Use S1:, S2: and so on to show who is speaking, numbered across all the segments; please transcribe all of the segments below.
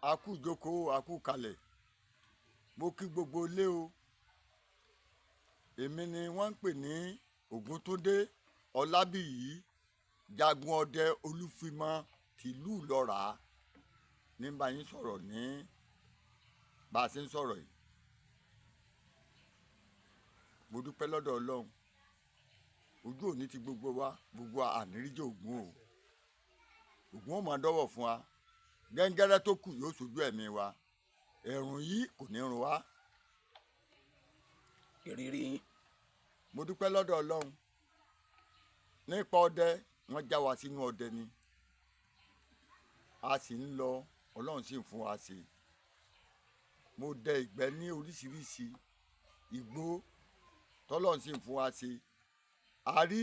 S1: a kú ìjókòó a kú kalẹ̀ mo kí gbogbo ilé o èmi ni wọ́n ń pè ní Ògúntúndé Ọlábíyì jagun ọdẹ Olúfimọ tìlú Ìlọ́ra ní bá yín sọ̀rọ̀ ní bá a ṣe ń sọ̀rọ̀ yìí mo dúpẹ́ lọ́dọ̀ Ọlọ́run ojú òní ti gbogbo àníríjẹ Ògún o Ògún ó máa dọ́wọ̀ fún wa gẹ́ngẹ́rẹ́ tó kù yóò ṣojú ẹ̀mí wa ẹ̀rùn yìí kò ní run wá.
S2: ìrírí yín.
S1: mo dúpẹ́ lọ́dọ̀ Ọlọ́run nípa ọdẹ wọ́n já wa sínú ọdẹ ni a sì ń lọ Ọlọ́run sì ń fún wa ṣe mo dẹ ìgbẹ́ ní oríṣiríṣi igbó tọ́lọ́run sì ń fún wa ṣe a rí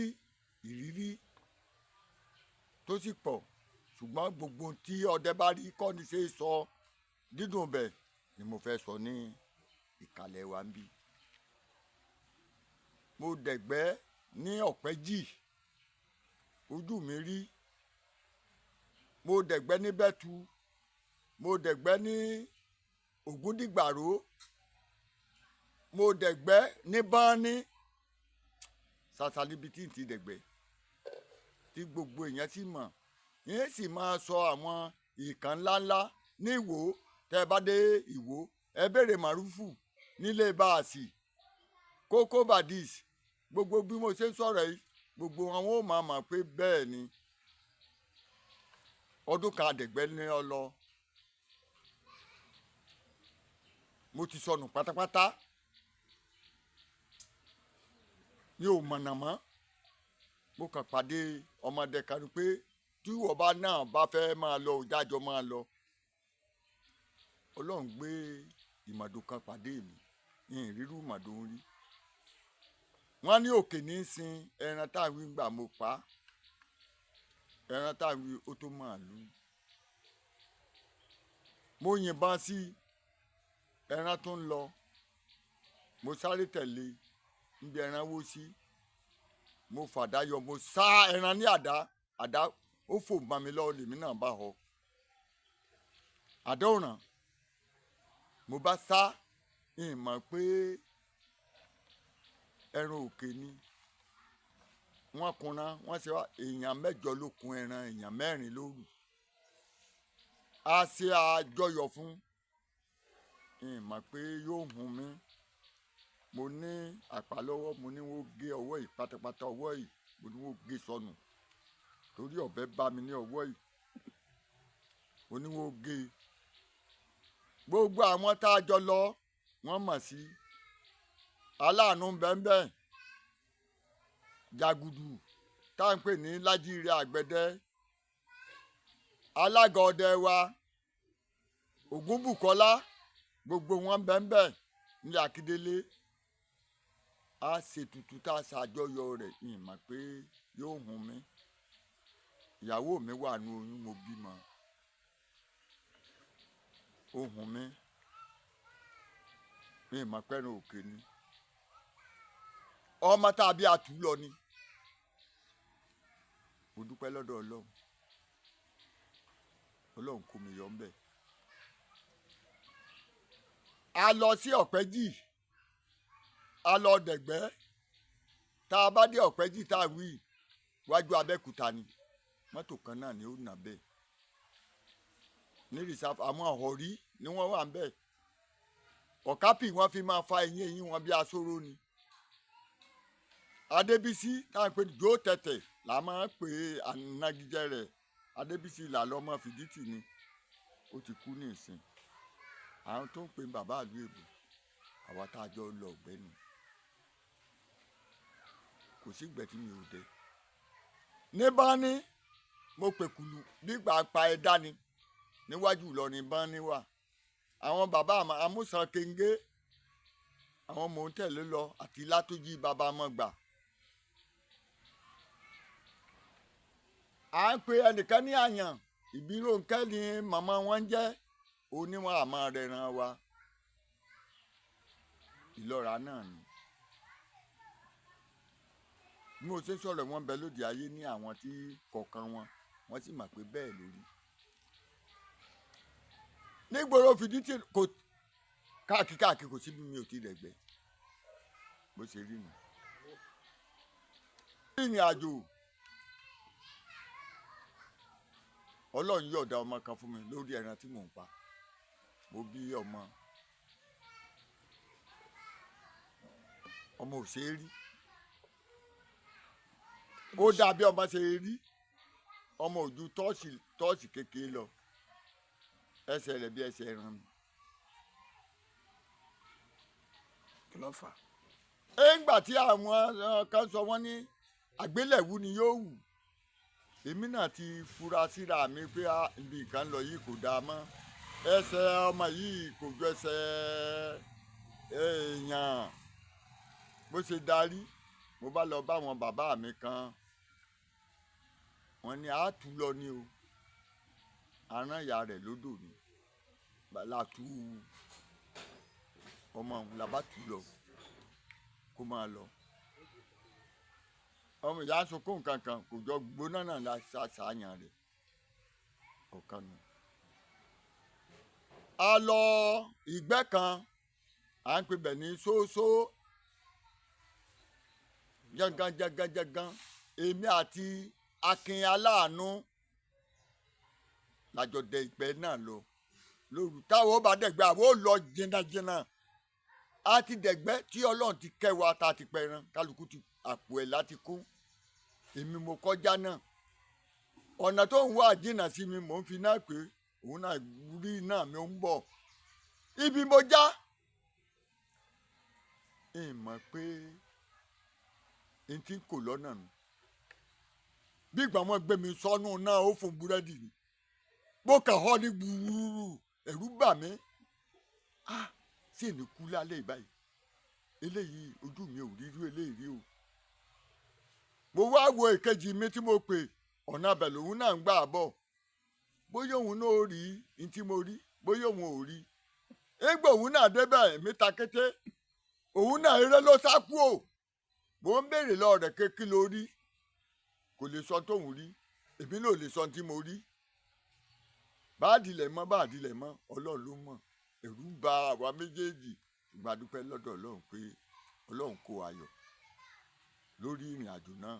S1: ìrírí tó sì pọ̀ ṣùgbọ́n gbogbo tí ọdẹ bá rí kọ́ ni ṣe é sọ dídùn bẹ̀ ni mo fẹ́ sọ ní ìkàlẹ̀ wa ń bí. mo dẹ̀gbẹ́ ní Ọ̀pẹ́jì ojú mi rí mo dẹ̀gbẹ́ ní Bẹ́tu mo dẹ̀gbẹ́ ní Ògúndìgbàró mo dẹ̀gbẹ́ ní Báání ṣàṣà níbi tí n ti dẹ̀gbẹ́ tí gbogbo èèyàn sì mọ̀ yín sì máa sọ àwọn ìkan ńláńlá ní Ìwó tẹ́ ẹ bá dé Ìwó ẹ béèrè Màrúfù nílé Báàsì Kókó Badis gbogbo bí mo ṣe ń sọ̀rọ̀ yìí gbogbo àwọn ò máa mọ̀ pé bẹ́ẹ̀ ni ọdún kan àdẹ̀gbẹ́ ní ọlọ mo ti sọnù pátápátá mi ò mọ̀nà mọ́ mo kàn pàdé ọmọdé kan pé tí ọba náà bá fẹ́ máa lọ òjájọ máa lọ Ọlọ́run gbé ìmọ̀dò kan pàdé mi ìrírú ìmọ̀dò ń rí wọ́n ní òkè ní í sin ẹran táwọn ń gbà mo pa ẹran táwọn ó tó màálù mo yìnbọn sí ẹran tó ń lọ mo sáré tẹ̀lé níbi ẹran wó sí mo fàdá yọ mo sá ẹran ní àdá ó fò bá mi lọ́wọ́ lèmi náà bá họ àdá òràn mo bá sá ìmọ̀ pé ẹran òkè ni wọ́n kunra wọ́n ṣe èèyàn mẹ́jọ ló kun ẹran èèyàn mẹ́rin lóru a ṣe àjọyọ̀ fún ìmọ̀ pé yóò hun mi mo ní àpá lọ́wọ́ mo ní wọ́n gé ọwọ́ yìí pátápátá ọwọ́ yìí mo ní wọ́n gé sọnù torí ọ̀bẹ bá mi ní ọwọ́ yìí mo ní wọ́n gé gbogbo àwọn tá a jọ lọ wọ́n mọ̀ sí aláàánú bẹ́ẹ̀nbẹ́ẹ̀ Jàgùdù tá à ń pè ní Lájíire Àgbẹ̀dẹ alága ọdẹ wa Ògúnbùkọ́lá gbogbo wọn bẹ́ẹ̀nbẹ́ẹ̀ ní Akíndélé a ṣètùtù tá a ṣàjọyọ̀ rẹ̀ ìmọ̀ pé yóò hun mi ìyàwó mi wà ní oyún mo bímọ ó hun mi ìmọ̀ pẹ́ràn òkè ni ọmọ tá a bí atú lọ ni mo dúpẹ́ lọ́dọ̀ Ọlọ́run kò mi yọ ń bẹ̀. a lọ sí Ọ̀pẹ́jì a lọ dẹ̀gbẹ́ tá a bá dé Ọ̀pẹ́jì tá a wí wájú Abẹ́òkúta ni mọ́tò kan náà ni ó nà bẹ́ẹ̀ ní rìsáfù àwọn ọ̀họ̀rí ni wọ́n wà ń bẹ̀ ọ̀kápì wọ́n fi máa fa eyín wọn bí asóró ni Adébísí táwọn pè ní jó tẹ̀tẹ̀ là máa ń pè ànagijẹ rẹ̀ Adébísí là lọ́mọ Fìdítì ni ó ti kú ní ìsìn àwọn tó ń pè bàbá àlú èbò àwa tá a jọ lọ ọ̀gbẹ́ni kò sí ìgbẹ́ tí mi ò dé ní Báání mo pèkùlù nígbà pa ẹ̀dá ni níwájú Ìlọrin Báání wà àwọn bàbá amúsàn kéńgé àwọn mò ń tẹ̀lé lọ àti Látúnjí bàbá mọ́gbà. à ń pe ẹnìkan ní Àyàn Ìbírónkẹ́ ni màmá wọn jẹ́ oníwọ̀n àmọ́ rẹ̀ ràn wá Ìlọ́ra náà ni bí mo ṣe sọ̀rọ̀ wọn bẹ lóde ayé ní àwọn tí kọ̀ọ̀kan wọn sì mọ̀ pé bẹ́ẹ̀ lórí nígboro fìdí tí kò káàkiri kò síbi mi ò ti dẹ̀gbẹ́ bó ṣe rí nù. ìrìn àjò ọlọ́run yọ̀ọ̀da ọmọ kan fún mi lórí ẹran tí mò ń pa mo bí ọmọ ò ṣe é rí ó dàbí ọmọ ṣe é rí ọmọ ojú tọ́ọ̀sì kékeré lọ ẹsẹ̀ rẹ̀ bí ẹsẹ̀ ẹran mi.
S2: kí ló fà.
S1: ńgbà tí àwọn kan sọ wọ́n ní àgbélẹ̀wú ni yóò wù èmi náà ti fura síra mi pé ibi kan lọ yìí kò dáa mọ́ ẹsẹ̀ ọmọ yìí kò jọ ẹsẹ̀ èèyàn bó ṣe darí mo bá lọ bá àwọn bàbá mi kan wọ́n ní àátú lọ ní o aràn ìyá rẹ̀ lódò ni látú ọmọ làbá tú lọ kó máa lọ ọmọ ìyá sunkún kankan kò jọ gbóná náà la ṣàṣàyàn rẹ̀ ọ̀kan nù. a lọ ìgbẹ́ kan à ń pè bẹ̀ ní ṣóṣó jangan èmi àti Akin Aláàánú lájọ dẹ ìgbẹ́ náà lọ lóru táwọn ó bá dẹ̀gbẹ́ àwọn ò lọ jìnnàjìnnà a ti dẹ̀gbẹ́ tí Ọlọ́run ti kẹ́ wa tá a ti pẹran kálukú ti àpò ẹ̀ láti kú èmi mo kọjá náà ọ̀nà tó ń wá jìnnà sí mi mò ń fi náà pé òun náà rí náà mi ń bọ̀ ibi mo já mọ̀ pé n tí kò lọ́nà nù bí ìgbà wọn gbé mi sọnù náà ó fún búrẹ́dì ni bó kà họ́ ní gbùrù ẹ̀rù bà mí sí ní kú lálẹ́ ìbáyìí eléyìí ojú mi ò rírú eléyìí rí o mo wá wo èkejì mi tí mo pè ọ̀nà abẹ lòun náà ń gbà bọ̀ bóyá òun náà rí ní tí mo rí bóyá òun ò rí égbò òun náà débẹ̀ mi ta kété òun náà eré ló sá kú o mo ń béèrè lọ́wọ́ rẹ̀ kékeré ló rí kò lè sọ tóun rí èmi náà ò lè sọ tí mo rí báàdìlẹ̀ mọ́ Ọlọ́run ló mọ̀ ẹ̀rù ń ba àwa méjèèjì ṣùgbọ́n a dúpẹ́ lọ́dọ̀ Ọlọ́run pé Ọlọ́run kó ayọ̀ lórí ìrìn àjò náà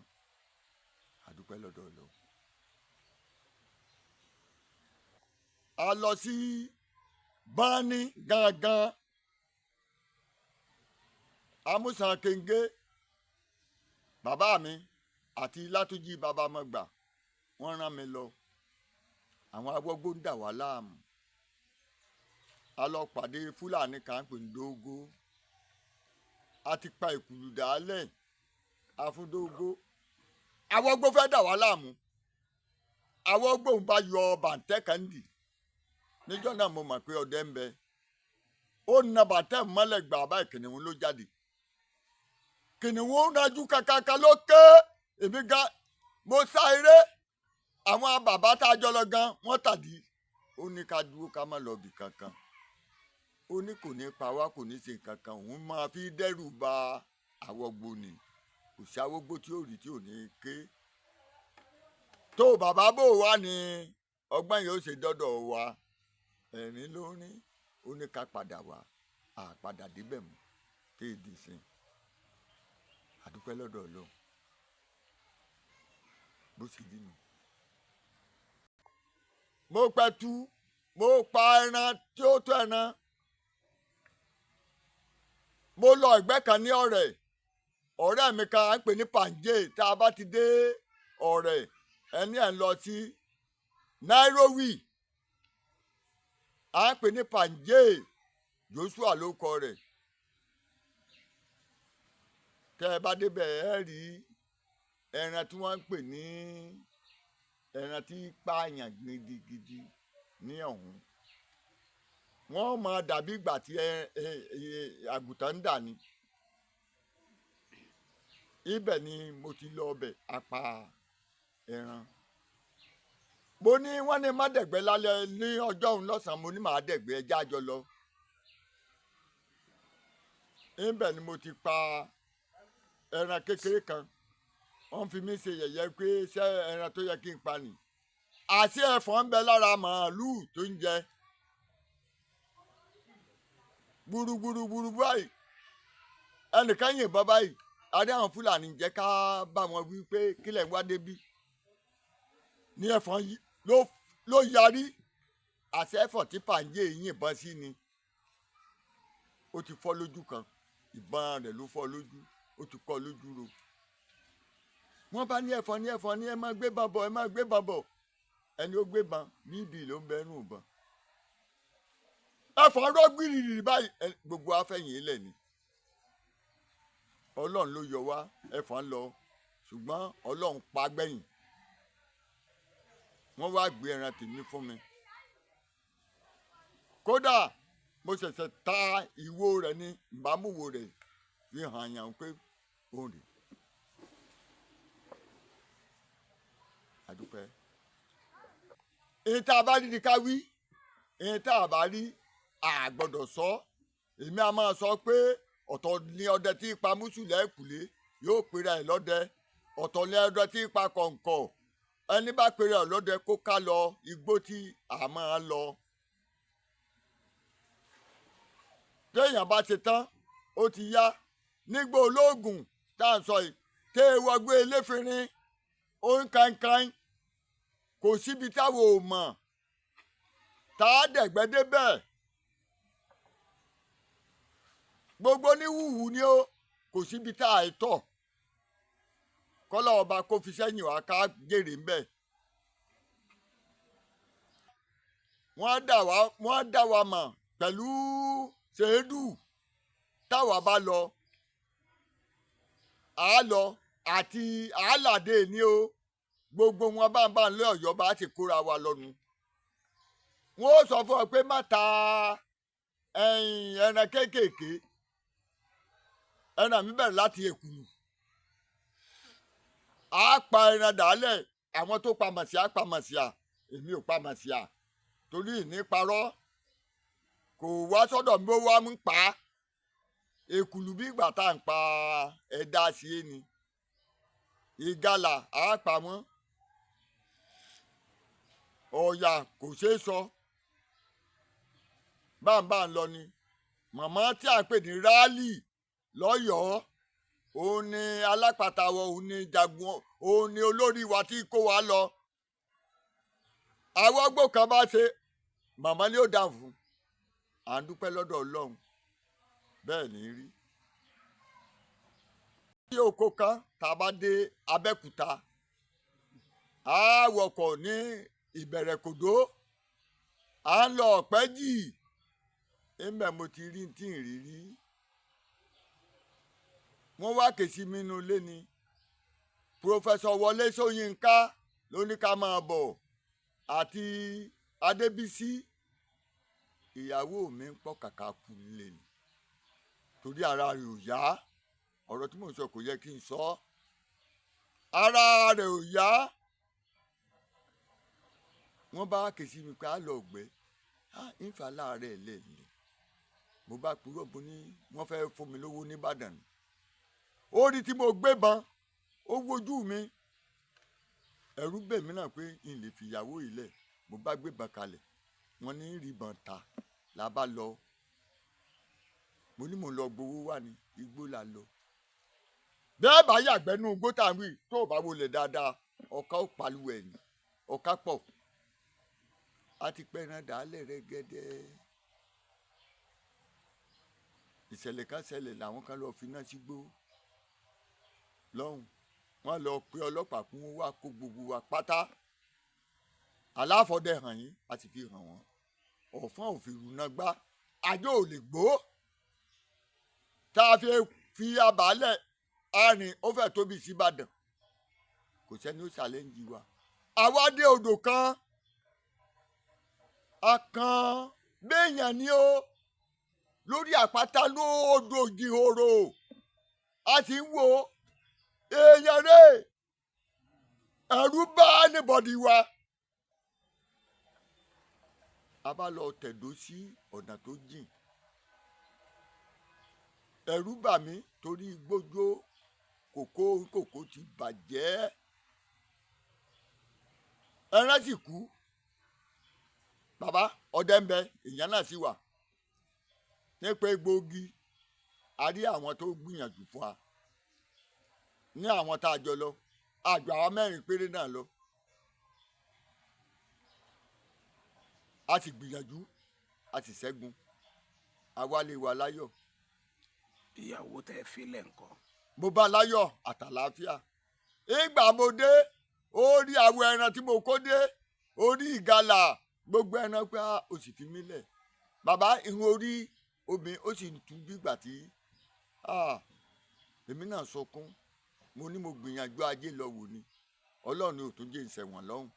S1: a dúpẹ́ lọ́dọ̀ Ọlọ́run. a lọ sí báni gangan amúsàn kéńgé bàbá mi àti látúnjí bàbá mọ́gbà wọ́n rán mi lọ àwọn agbógbó ń dà wá láàmú a lọ pàdé Fúlàní kan pè ní Dógó a ti pa ìkùlù dálẹ̀ àfúndógó àwọn gbó fẹ́ dà wá láàmú àwọn gbóhùn bá yọ bàǹtẹ́ kan dì níjọ́ náà mo mọ̀ pé ọdẹ ń bẹ ó na bàǹtẹ́ mọ́lẹ̀ gbà báyìí kìnìún ló jáde kìnìún nájú kàkàkà ló ké èmi ga mo sá eré àwọn bàbá tá a jọ lọ gan wọ́n tàdí ó ní ká dúró ká má lọ bì kankan ó ní kò ní pa wá kò ní ṣe kankan òun máa fi dẹ́rù ba àwọ̀gbò ni kò sí àwọ̀gbò tí ò rí tí ò ní ké tó bàbá bò wá ní ọgbọ́n yìí ó ṣe dọ́dọ̀ wa ẹ̀rín ló ní ó ní ká padà wá àpadà débẹ̀ mọ́ kéèdì sí àdúpẹ́ lọ́dọ̀ Ọlọ́run bó sì rí nù. mo pẹ̀tù mo pa ẹran tí ó tó ẹran mo lọ ìgbẹ́ kan ní ọ̀rẹ́ mi kan à ń pè ní Pàǹjé tá a bá ti dé ọ̀rẹ́ ẹni ẹ̀ ń lọ sí Nairobi à ń pè ní Pàǹjé Joshua ló kọ rẹ̀ tẹ́ ẹ bá débẹ̀ ẹ rí ẹran tí wọ́n ń pè ní ẹran tí pààyàn gidigidi ní ọ̀hún wọ́n máa dàbí ìgbà tí àgùntàn ń dà ní ibẹ̀ ni mo ti lọ ọbẹ̀ apá ẹran mo ní wọ́n ní má dẹ̀gbẹ́ lálẹ́ ní ọjọ́ òun lọ́sàn-án mo ní màá dẹ̀gbẹ́ ẹjẹ́ àjọ lọ ibẹ̀ ni mo ti pa ẹran kékeré kan wọ́n fi mí ṣe yẹ̀yẹ́ pé ṣé ẹran tó yẹ kí n pa nì àti ẹ̀fọn ń bẹ lára màálùú tó ń jẹ gbúrúgbúrúgbúrú báyìí ẹnìkan yìnbọn báyìí adé àwọn Fúlàní jẹ́ ká bá wọn wí pé kílẹ̀ wá débí ní ẹ̀fọn ló yarí àṣẹ ẹ̀fọn tí pàǹjẹ́ yìnbọn sí ni ó ti fọ́ lójú kan ìbọn rẹ̀ ló fọ́ lójú ó ti kọ́ lójú ro wọ́n bá ní ẹ̀fọn ní ẹ má gbé bàn bọ̀ ẹ má gbé bàn bọ̀ ẹni ó gbé bàn níbi ló ń bẹnu bàn ẹ̀fọn rọ gbìrìrì báyìí gbogbo afẹ́yìn ilẹ̀ ni Ọlọ́run ló yọ wá ẹ̀fọn lọ ṣùgbọ́n Ọlọ́run pa gbẹ̀yìn wọ́n wá gbé ẹran tèmi fún mi kódà mo ṣẹ̀ṣẹ̀ ta ìwo rẹ̀ ní ìbámuwo rẹ̀ fi hàn yàn pé òun rè àdúpẹ́. èyí tá a bá rí ni ká wí èyí tá a bá rí a gbọ́dọ̀ sọ èmi a máa sọ pé ọ̀tọ̀ ni ọdẹ tí ipa mùsùlùmí ẹ̀kúlé yóò pèrè ẹ̀ lọ́dẹ ọ̀tọ̀ ni ọdẹ tí ipa kọ̀ǹkọ̀ ẹni bá pèrè ẹ̀ lọ́dẹ kó ká lọ igbó tí a máa lọ. téèyàn bá ṣe tán ó ti yá nígbà olóògùn tá à ń sọ yìí tẹ́ ẹ wọgbé eléfinrin ó ń kankan kò síbi táwọn ò mọ̀ tá a dẹ̀gbẹ́ débẹ̀ gbogbo níwùwù ni ó kò síbi tá a tọ̀ kọ́lá ọba kó fi sẹ́yìn wá ká jèrè ń bẹ̀. wọ́n dá wa mọ̀ pẹ̀lú ṣèédú táwa bá lọ àálọ àti àálàdé ni ó gbogbo wọn bá ń lé Ọ̀yọ́ bá ti kóra wa lọ́nu wọn ó sọ fún ọ pé má ta ẹran kéékèèké ẹran mi bẹ̀rẹ̀ láti èkùlù á pa ẹran dàálẹ̀ àwọn tó pa màsíà pa màsíà èmi ò pa màsíà torí ìní parọ́ kò wá sọ́dọ̀ mi ó wá mú pa á èkùlù bí ìgbà tá à ń pa ẹ̀dá sí é ni ìgalà á pa wọ́n ọ̀yà kò ṣeé sọ báńbá ń lọ ni màmá tí a pè ní rálì lọ́yọ̀ọ́ òun ni alápàtà wọ òun ni jagun òun ni olórí wa tí kó wa lọ àwọn ọgbó kan bá ṣe màmá ni ó dà fún à ń dúpẹ́ lọ́dọ̀ Ọlọ́run bẹ́ẹ̀ ní rí. ní oko kan tá a bá dé Abẹ́òkúta a wọkọ̀ ní Ìbẹ̀rẹ̀kòdó à ń lọ Ọ̀pẹ́jì ẹ̀mẹ̀ mo ti rí tí ń rí rí wọ́n wá kèsì mi nínú ilé ni Pòfẹ́sọ̀ Wọlé Ṣóyínká ló ní ká máa bọ̀ àti Adébísí ìyàwó mi ń pọ̀ kàkà kú nílé ni torí ara rẹ̀ ò yá ọ̀rọ̀ tí mò ń sọ kò yẹ kí n sọ ara rẹ̀ ò yá wọ́n bá kèsì mi pé á lọ gbẹ́ ìfà láàárẹ̀ lẹ́ẹ̀lẹ́ mo bá kúrò bó ní wọ́n fẹ́ fún mi lówó nìbàdàn ó rí tí mo gbé ban ó wojú mi ẹ̀rù bẹ̀ mí náà pé n lè fìyàwó ilẹ̀ mo bá gbé ban kalẹ̀ wọ́n ní ríban ta la bá lọ mo ní mo lọ gbowó wà ní igbó la lọ bẹ́ẹ̀ bá yàgbẹ́nu igbó tá à ń wí tó o bá wọlé dáadáa ọ̀ka ó pariwo ẹ̀yìn ọ̀ka pọ̀ a ti pẹ́ ẹran dàálẹ̀ rẹ gẹ́dẹ́ ìṣẹ̀lẹ̀ kan ṣẹlẹ̀ làwọn kan lọ́ọ́ finá sígbó lọ́hùn wọ́n lọ pe ọlọ́pàá kún wá kó gbogbo wa pátá aláfọ̀dẹ hàn yín a sì fi hàn wọ́n ọ̀fọ́n òfin rúná gbá àjọ ò lè gbó tá a fi abàálẹ̀ arìn ó fẹ́ tóbi sí Ìbàdàn kò sẹ́ni ó ṣàlẹ́ǹjì wa àwa dé odò kan akàn béèyàn ni ó lórí àpáta lóòdò jìhòrò a sì ń wo èèyàn rè ẹ̀rù bá anybody wa a bá lọ tẹ̀dó sí ọ̀nà tó jìn ẹ̀rù bà mí torí gbójó kòkó ti bàjẹ́ ẹran sì kú bàbá ọdẹ ń bẹ èèyàn náà sì wà nípa egbòogi a rí àwọn tó gbìyànjú fún wa ní àwọn tá a jọ lọ àjọ àwọn mẹ́rin péré náà lọ a sì gbìyànjú a sì ṣẹ́gun àwálé wa láyọ̀.
S2: ìyàwó tẹ́ ẹ filẹ̀ ńkọ́.
S1: mo bá láyọ̀ àtàlàáfíà ìgbà mo dé orí àwọ̀ ẹran tí mo kó dé orí ìgalà gbogbo ẹran pé ó sì fi mí lẹ̀ bàbá ìhun orí obìnrin ó sì tú bígbà tí èmi náà sọkún mo ní mo gbìyànjú ajé lọ wò ni ọlọ́run ò tún jẹ́ ìṣẹ̀wọ̀n lọ́hùn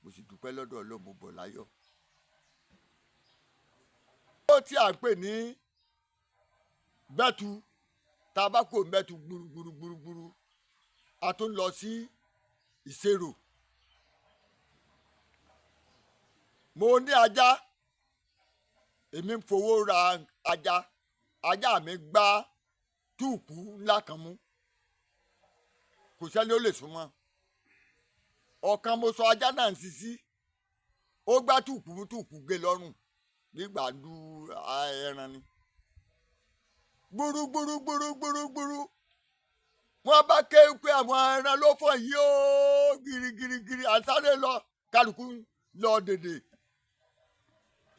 S1: mo sì dúpẹ́ lọ́dọ̀ ọlọ́run mo bọ̀ láyọ̀. ó tí à ń pè ní bẹ́tu tá a bá kó bẹ́tu gbúrúgbúrúgbúrú a tún lọ sí ìṣèrò mo ní ajá èmi ń fowó ra ajá mi gbá túùpù ńlá kan mú kò sẹ́ni ó lè súnmọ́ ọ̀kan mo sọ ajá náà ń sisi ó gbá túùpù gé lọ́rùn nígbà lu ẹran ni gbúrúgbúrúgbúrúgbúrú wọ́n bá ké pé àwọn ẹran ló fọ̀ yìí ó girigirigiri àsáré lọ kálukú lọ dèdè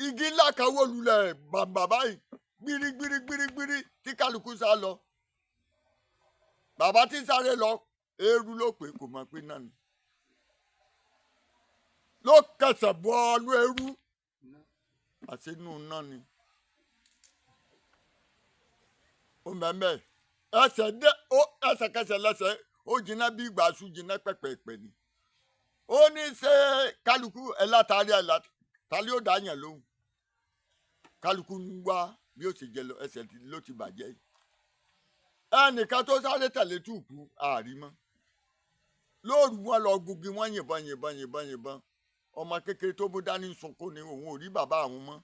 S1: igi ńlá kan wó lulẹ̀ bàbà báyìí gbirigbirigbirigbiri tí kálukú sá lọ bàbá tí sáré lọ eérú ló pé kò mọ̀ pé náà ni ló kẹsẹ̀ bọ́ ọ́nú eérú àṣínú náà ni ó mẹ́mẹ́ ẹsẹ̀kẹsẹ̀ lẹ́sẹ̀ ó jiná bí ìgbà sùn jiná pẹ̀pẹ̀pẹ̀ ni ó ní ṣe kálukú ẹ̀látàrí tálí ó dáyàn lóhùn kálukú ń wá bí ó ṣe jẹ lọ ẹsẹ̀ ló ti bàjẹ́ yìí ẹnìkan tó sáré tẹ̀lé túùpù àrímọ́ lóòrù wọn lọ gugi wọn yìnbọn ọmọ kékeré tó mú dání sunkún ni òun ò rí bàbá àwọn mọ́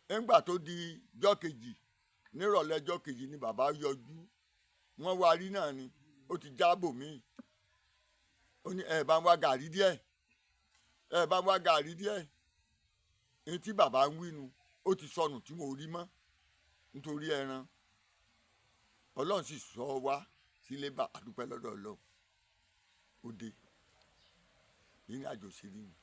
S1: nígbà tó di jọ́ kejì nírọ̀lẹ́ jọ́ kejì ni bàbá yọjú wọ́n wá rí náà ni ó ti jábò míì ó ní ẹ bá ń wá gàrí díẹ̀ ní tí bàbá ń wínu ó ti sọnù tí mo rí mọ́ nítorí ẹran ọlọ́run sì sọ wá sílé bá àdúpẹ́ lọ́dọ̀ ọlọ́run ó dé ìrìn àjò sí rí mi.